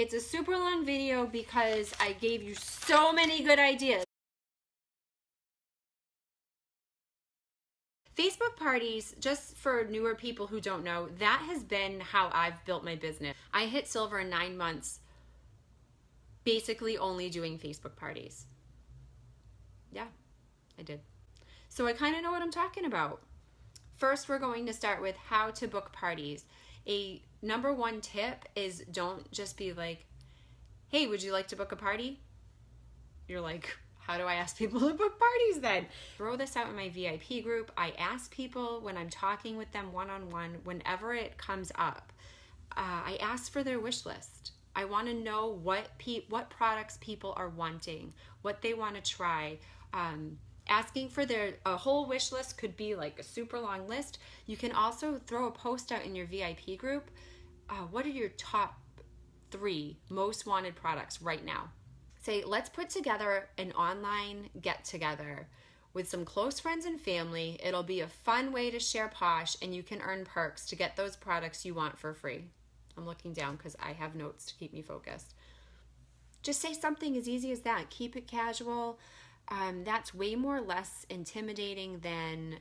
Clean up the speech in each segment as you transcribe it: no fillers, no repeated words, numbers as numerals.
It's a super long video because I gave you so many good ideas. Facebook parties, just for newer people who don't know, that has been how I've built my business. I hit silver in 9 months, basically only doing Facebook parties. Yeah, I did. So I kind of know what I'm talking about. First, we're going to start with how to book parties. A number one tip is don't just be like, hey, would you like to book a party? You're like, how do I ask people to book parties then? Throw this out in my VIP group. I ask people when I'm talking with them one-on-one, whenever it comes up, I ask for their wish list. I want to know what products people are wanting, what they want to try. Asking for a whole wish list could be like a super long list. You can also throw a post out in your VIP group. What are your top 3 most wanted products right now? Say, let's put together an online get-together with some close friends and family. It'll be a fun way to share Posh, and you can earn perks to get those products you want for free. I'm looking down because I have notes to keep me focused. Just say something as easy as that. Keep it casual. That's way less intimidating than,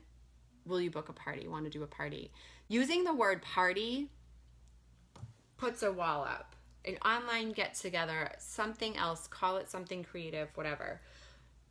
will you book a party? Want to do a party? Using the word party puts a wall up. An online get-together, something else, call it something creative, whatever.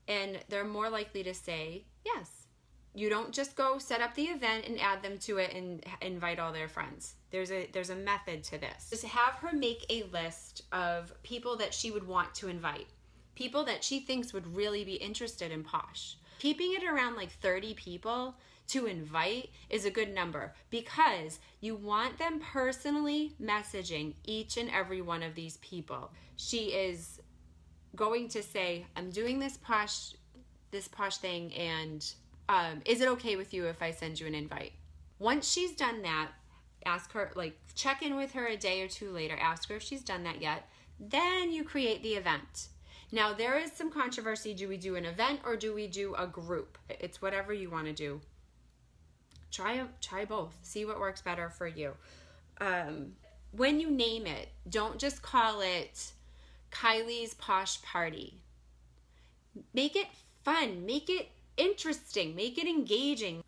And they're more likely to say yes. You don't just go set up the event and add them to it and invite all their friends. There's a method to this. Just have her make a list of people that she would want to invite. People that she thinks would really be interested in Posh. Keeping it around like 30 people to invite is a good number because you want them personally messaging each and every one of these people. She is going to say, I'm doing this Posh thing, and is it okay with you if I send you an invite? Once she's done that, ask her, like, check in with her a day or 2 later, ask her if she's done that yet. Then you create the event. Now, there is some controversy. Do we do an event or do we do a group? It's whatever you want to do. Try both. See what works better for you. When you name it, don't just call it Kylie's Posh Party. Make it fun. Make it interesting. Make it engaging.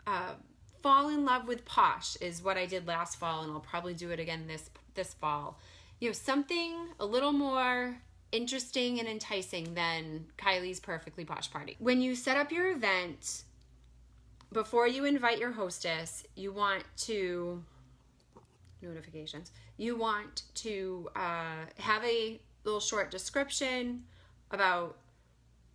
Fall in love with Posh is what I did last fall, and I'll probably do it again this fall. You know, something a little more interesting and enticing than Kylie's Perfectly Posh Party. When you set up your event, before you invite your hostess, you want to, notifications, you want to have a little short description about,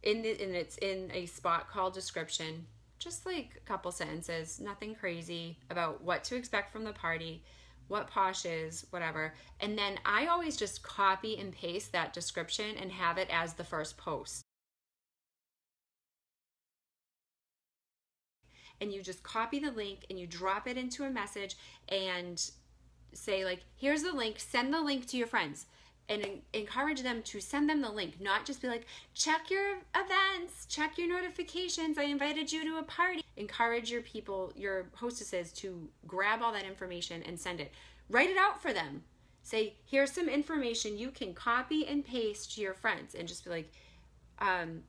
and it's in a spot called description, just like a couple sentences, nothing crazy, about what to expect from the party, what Posh is, whatever. And then I always just copy and paste that description and have it as the first post. And you just copy the link and you drop it into a message and say, like, here's the link, send the link to your friends. And encourage them to send them the link, not just be like, check your events, check your notifications, I invited you to a party. Encourage your people, your hostesses, to grab all that information and send it. Write it out for them. Say, here's some information you can copy and paste to your friends, and just be like,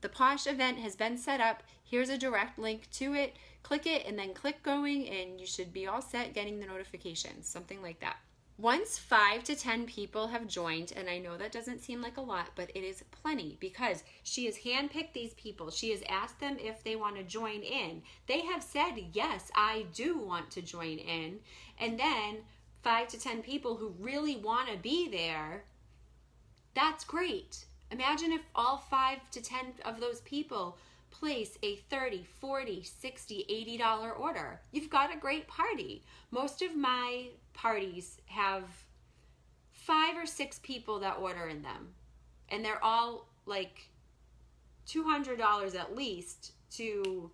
the Posh event has been set up, here's a direct link to it, click it, and then click going, and you should be all set getting the notifications, something like that. Once 5 to 10 people have joined, and I know that doesn't seem like a lot, but it is plenty, because she has handpicked these people. She has asked them if they want to join in. They have said, yes, I do want to join in. And then 5 to 10 people who really want to be there, that's great. Imagine if all 5 to 10 of those people place a $30, $40, $60, $80 order. You've got a great party. Most of my parties have 5 or 6 people that order in them, and they're all like $200 at least to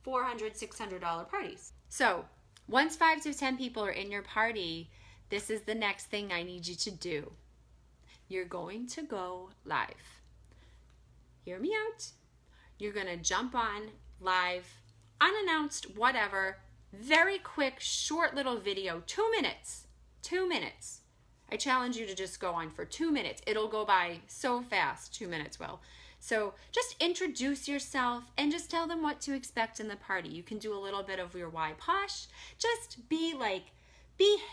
$400, $600 parties. So once 5 to 10 people are in your party, this is the next thing I need you to do. You're going to go live. Hear me out. You're going to jump on live, unannounced, whatever, very quick, short little video, 2 minutes, I challenge you to just go on for 2 minutes. It'll go by so fast. 2 minutes will. So just introduce yourself and just tell them what to expect in the party. You can do a little bit of your why Posh. Just be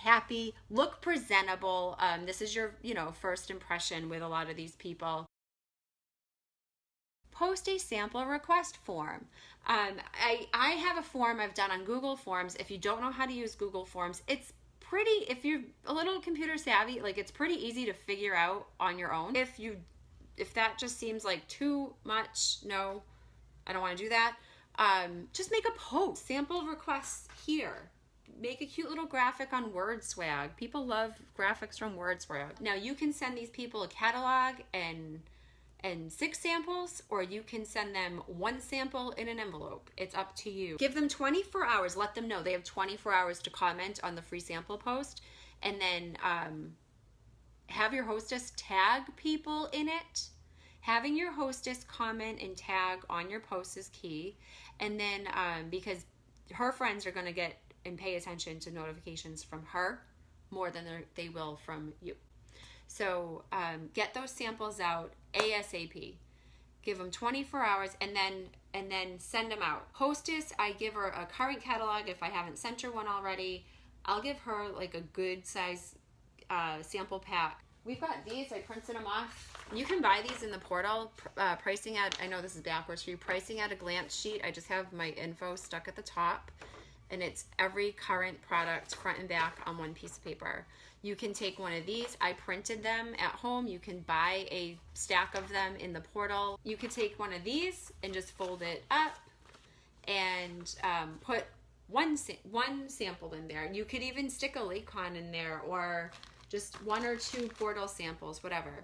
happy, look presentable. This is your, first impression with a lot of these people. Post a sample request form. I have a form I've done on Google Forms. If you don't know how to use Google Forms, it's pretty, if you're a little computer savvy, it's pretty easy to figure out on your own. If that just seems like too much, no, I don't want to do that. Just make a post, sample requests here. Make a cute little graphic on WordSwag. People love graphics from WordSwag. Now you can send these people a catalog and 6 samples, or you can send them 1 sample in an envelope. It's up to you. Give them 24 hours. Let them know they have 24 hours to comment on the free sample post, and then have your hostess tag people in it. Having your hostess comment and tag on your post is key. And then because her friends are going to get and pay attention to notifications from her more than they will from you. So get those samples out ASAP. Give them 24 hours and then send them out. Hostess, I give her a current catalog if I haven't sent her one already. I'll give her a good size sample pack. We've got these. I printed them off. You can buy these in the portal. Pricing at, I know this is backwards for you, pricing at a glance sheet. I just have my info stuck at the top. And it's every current product front and back on one piece of paper. You can take one of these. I printed them at home. You can buy a stack of them in the portal. You could take one of these and just fold it up and put one sample in there. You could even stick a Lakon in there, or just 1 or 2 portal samples, whatever.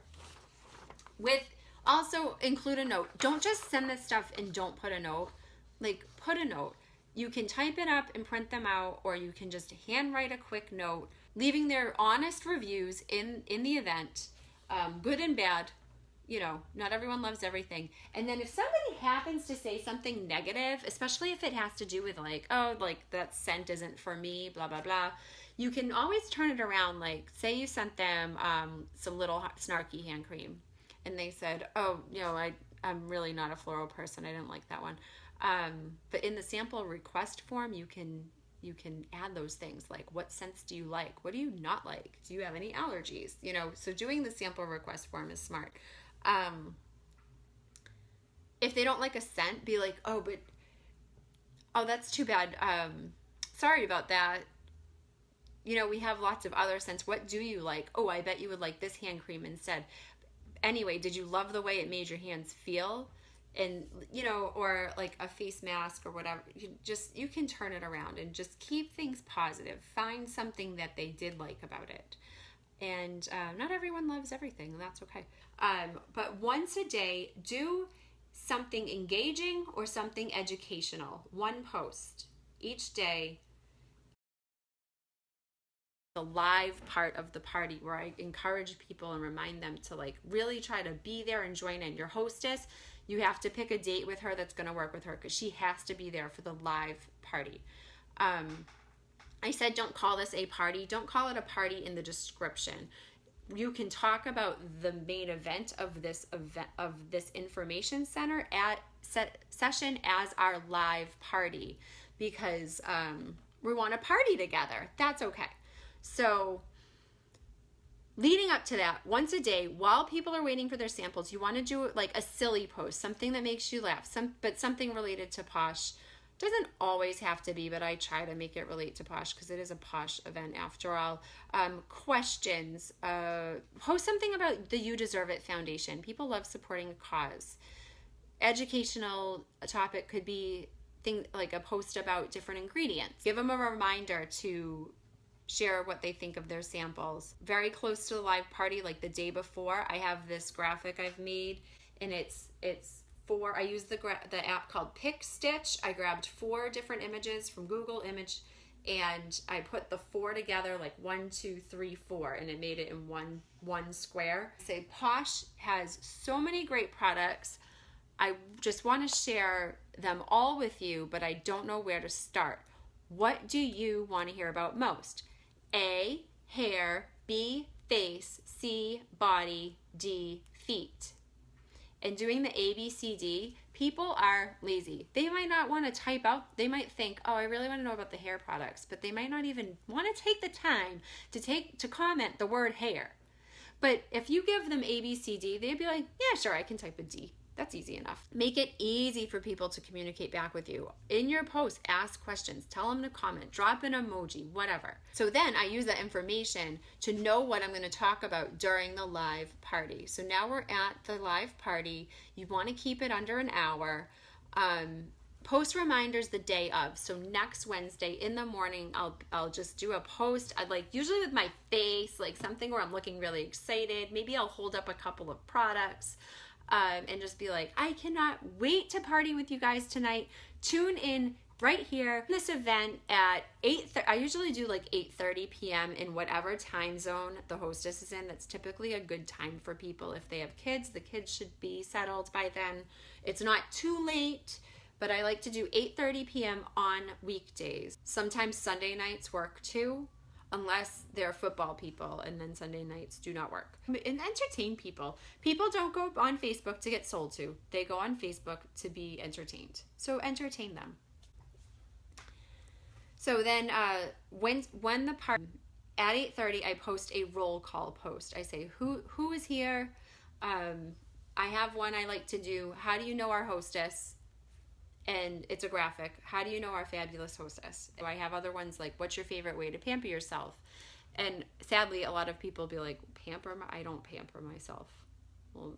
Also include a note. Don't just send this stuff and don't put a note. Put a note. You can type it up and print them out, or you can just handwrite a quick note, leaving their honest reviews in the event, good and bad. Not everyone loves everything. And then if somebody happens to say something negative, especially if it has to do with that scent isn't for me, blah, blah, blah, you can always turn it around. Say you sent them some little snarky hand cream, and they said, oh, I'm really not a floral person. I didn't like that one. But in the sample request form, you can add those things, what scents do you like? What do you not like? Do you have any allergies? So doing the sample request form is smart. If they don't like a scent, be like, oh, that's too bad. Sorry about that. We have lots of other scents. What do you like? Oh, I bet you would like this hand cream instead. Anyway, did you love the way it made your hands feel? And or a face mask or whatever. You can turn it around and just keep things positive. Find something that they did like about it. And not everyone loves everything, and that's okay. But once a day, do something engaging or something educational. 1 post each day. The live part of the party, where I encourage people and remind them to really try to be there and join in. Your hostess, you have to pick a date with her that's going to work with her, because she has to be there for the live party. I said don't call this a party. Don't call it a party in the description. You can talk about the main event of this information center session as our live party, because we want to party together. That's okay. So leading up to that, once a day, while people are waiting for their samples, you want to do a silly post, something that makes you laugh, but something related to Posh. Doesn't always have to be, but I try to make it relate to Posh because it is a Posh event after all. Questions. Post something about the You Deserve It Foundation. People love supporting a cause. Educational topic could be a post about different ingredients. Give them a reminder to share what they think of their samples. Very close to the live party, the day before, I have this graphic I've made, and it's I use the app called Pick Stitch. I grabbed 4 different images from Google Image, and I put the 4 together 1, 2, 3, 4, and it made it in one square. Say Posh has so many great products. I just want to share them all with you, but I don't know where to start. What do you want to hear about most? A, hair. B, face, C, body, D, feet. And doing the A, B, C, D, people are lazy. They might not want to type out, they might think, oh, I really want to know about the hair products, but they might not even want to take the time to comment the word hair. But if you give them A, B, C, D, they'd be like, yeah, sure, I can type a D. That's easy enough. Make it easy for people to communicate back with you. In your post, ask questions, tell them to comment, drop an emoji, whatever. So then I use that information to know what I'm going to talk about during the live party. So now we're at the live party. You want to keep it under an hour. Post reminders the day of. So next Wednesday in the morning, I'll just do a post. I'd like usually with my face, like something where I'm looking really excited. Maybe I'll hold up a couple of products. And just be like, I cannot wait to party with you guys tonight. Tune in right here. This event at 8:30. I usually do like 8:30 p.m. in whatever time zone the hostess is in. That's typically a good time for people. If they have kids, the kids should be settled by then. It's not too late, but I like to do 8:30 p.m. on weekdays. Sometimes Sunday nights work too, unless they're football people, and then Sunday nights do not work. And entertain people. People don't go on Facebook to get sold to. They go on Facebook to be entertained. So entertain them. So then when the party, at 8:30, I post a roll call post. I say, who is here? I have one I like to do. How do you know our hostess? And it's a graphic. How do you know our fabulous hostess? I have other ones like, what's your favorite way to pamper yourself? And sadly, a lot of people be like, I don't pamper myself. Well,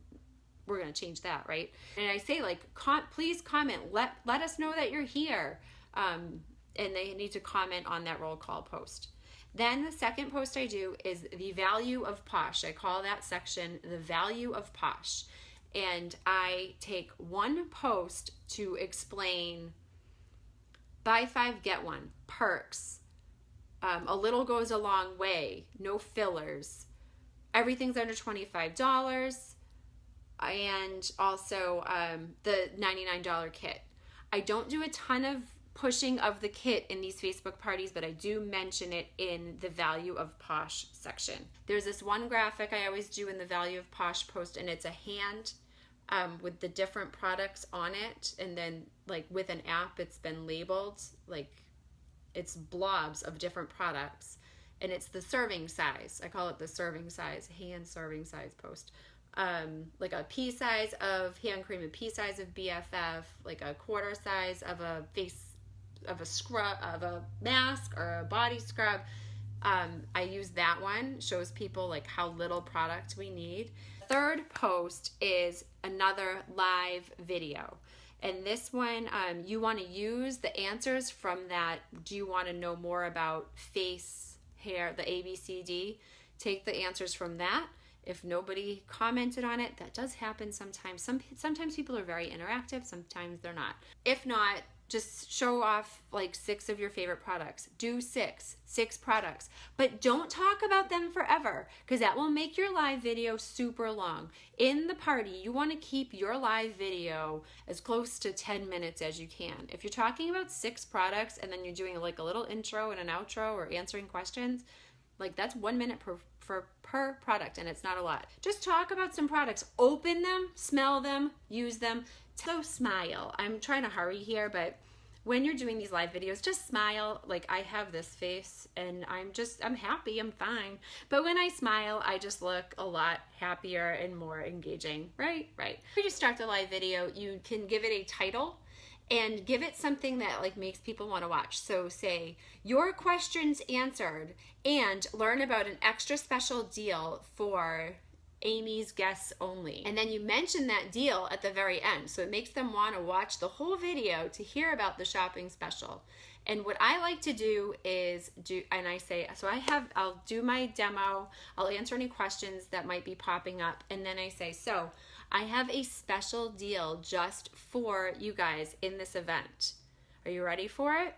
we're going to change that, right? And I say like, please comment. Let us know that you're here. And they need to comment on that roll call post. Then the second post I do is the value of Posh. I call that section the value of Posh. And I take one post to explain buy 5, get 1, perks, a little goes a long way, no fillers, everything's under $25, and also the $99 kit. I don't do a ton of pushing of the kit in these Facebook parties, but I do mention it in the value of Posh section. There's this one graphic I always do in the value of Posh post, and it's a hand with the different products on it, and then like with an app it's been labeled, like it's blobs of different products, and it's the serving size. I call it the serving size, hand serving size post. Like a pea size of hand cream, a pea size of BFF, like a quarter size of a face, of a scrub, of a mask or a body scrub. I use that one, shows people like how little product we need. Third post is another live video. And this one, you want to use the answers from that. Do you want to know more about face, hair, the ABCD? Take the answers from that. If nobody commented on it, that does happen sometimes. Sometimes people are very interactive, sometimes they're not. If not, just show off like 6 of your favorite products. Do 6 products, but don't talk about them forever, because that will make your live video super long. In the party, you want to keep your live video as close to 10 minutes as you can. If you're talking about 6 products and then you're doing like a little intro and an outro or answering questions, like that's 1 minute per product, and it's not a lot. Just talk about some products, open them, smell them, use them. So smile. I'm trying to hurry here, but when you're doing these live videos, just smile. Like I have this face and I'm happy, I'm fine. But when I smile, I just look a lot happier and more engaging, right? Right. When you start the live video, you can give it a title and give it something that like makes people want to watch. So say, your questions answered, and learn about an extra special deal for Amy's guests only. And then you mention that deal at the very end, so it makes them want to watch the whole video to hear about the shopping special. And what I like to do is I'll do my demo, I'll answer any questions that might be popping up, and then I say, so I have a special deal just for you guys in this event. Are you ready for it?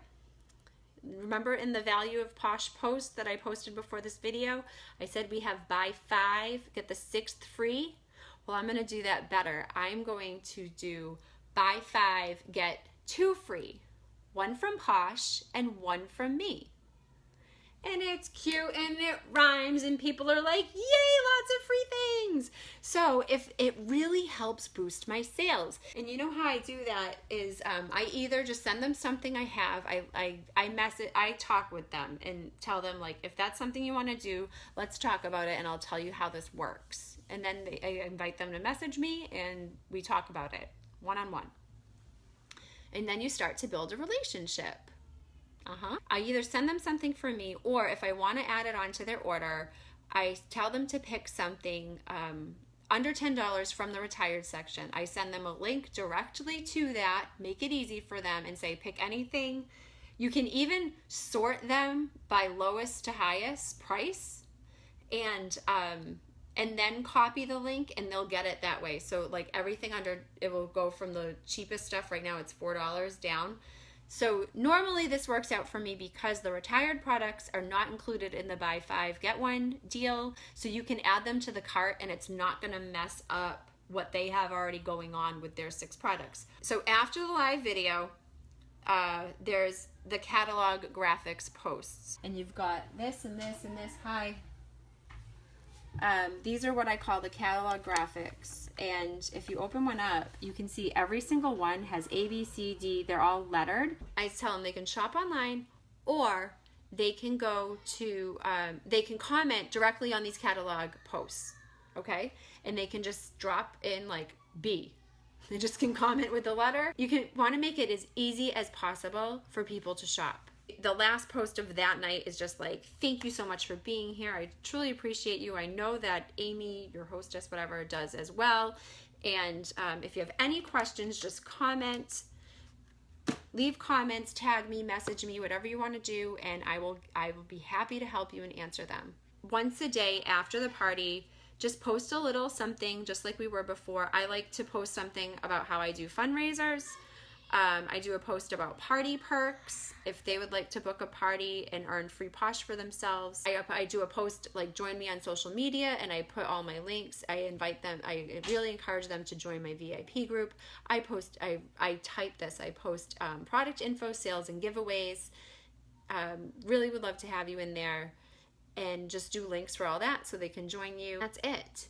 Remember in the value of Posh post that I posted before this video, I said we have buy 5, get the 6th free. Well, I'm going to do that better. I'm going to do buy 5, get 2 free. 1 from Posh and 1 from me. and it's cute and it rhymes and people are like, yay, lots of free things. So if it really helps boost my sales. And you know how I do that is I either just send them something I have, I talk with them and tell them like, if that's something you want to do, let's talk about it and I'll tell you how this works. And then I invite them to message me and we talk about it one-on-one. And then you start to build a relationship. I either send them something for me, or if I want to add it onto their order, I tell them to pick something under $10 from the retired section. I send them a link directly to that, make it easy for them, and say pick anything. You can even sort them by lowest to highest price, and then copy the link and they'll get it that way. So like everything under, it will go from the cheapest stuff, right now it's $4 down. So normally this works out for me because the retired products are not included in the buy 5 get 1 deal. So you can add them to the cart and it's not going to mess up what they have already going on with their 6 products. So after the live video, there's the catalog graphics posts. And you've got this and this and this. Hi. These are what I call the catalog graphics, and if you open one up, you can see every single one has A, B, C, D. They're all lettered. I tell them they can shop online, or they can go to, they can comment directly on these catalog posts, okay? And they can just drop in like B. They just can comment with the letter. You can want to make it as easy as possible for people to shop. The last post of that night is just like, thank you so much for being here. I truly appreciate you. I know that Amy, your hostess, whatever, does as well. And if you have any questions, just comment, leave comments, tag me, message me, whatever you want to do, and I will be happy to help you and answer them. Once a day after the party, just post a little something, just like we were before. I like to post something about how I do fundraisers. I do a post about party perks, if they would like to book a party and earn free Posh for themselves. I do a post like join me on social media, and I put all my links. I invite them, I really encourage them to join my VIP group. I type this, I post product info, sales, and giveaways. Really would love to have you in there, and just do links for all that so they can join you. That's it.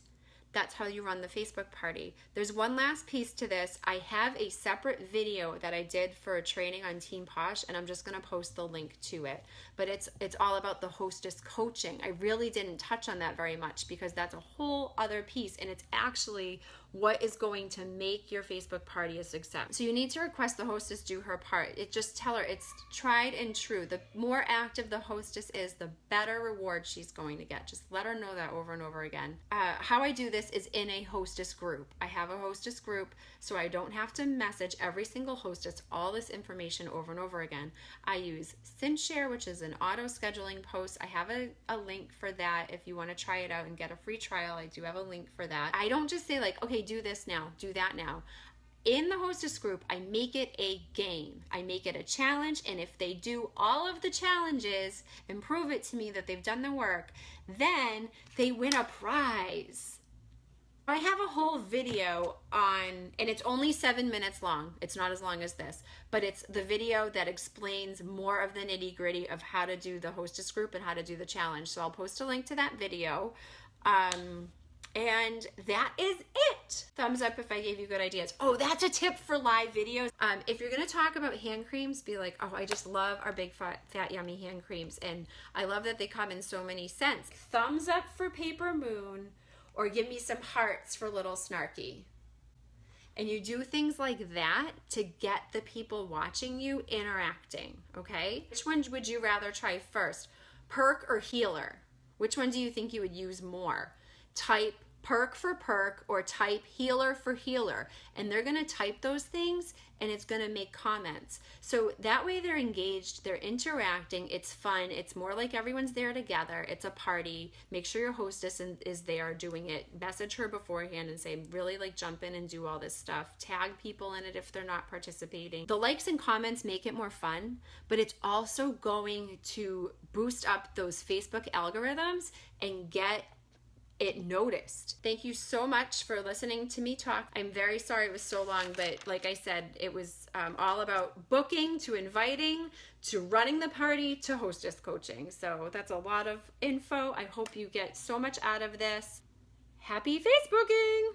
That's how you run the Facebook party. There's one last piece to this. I have a separate video that I did for a training on Team Posh, and I'm just gonna post the link to it. But it's all about the hostess coaching. I really didn't touch on that very much because that's a whole other piece, and it's actually what is going to make your Facebook party a success. So you need to request the hostess do her part. Just tell her it's tried and true. The more active the hostess is, the better reward she's going to get. Just let her know that over and over again. How I do this is in a hostess group. I have a hostess group, so I don't have to message every single hostess all this information over and over again. I use SynShare, which is an auto scheduling post. I have a link for that if you want to try it out and get a free trial. I do have a link for that. I don't just say like, okay, do this now, do that now. In the hostess group, I make it a game. I make it a challenge, and if they do all of the challenges and prove it to me that they've done the work, then they win a prize. I have a whole video on, and it's only 7 minutes long. It's not as long as this, but it's the video that explains more of the nitty-gritty of how to do the hostess group and how to do the challenge. So I'll post a link to that video. And that is it. Thumbs up if I gave you good ideas. Oh, that's a tip for live videos. If you're gonna talk about hand creams, be like, oh, I just love our big fat yummy hand creams, and I love that they come in so many scents. Thumbs up for Paper Moon, or give me some hearts for Little Snarky. And you do things like that to get the people watching you interacting, okay? Which one would you rather try first? Perk or healer? Which one do you think you would use more? Type perk for perk or type healer for healer, and they're gonna type those things and it's gonna make comments. So that way they're engaged, they're interacting, it's fun, it's more like everyone's there together, it's a party. Make sure your hostess is there doing it. Message her beforehand and say, really like jump in and do all this stuff. Tag people in it if they're not participating. The likes and comments make it more fun, but it's also going to boost up those Facebook algorithms and get it noticed. Thank you so much for listening to me talk. I'm very sorry it was so long, but like I said, it was all about booking to inviting to running the party to hostess coaching. So that's a lot of info. I hope you get so much out of this. Happy Facebooking!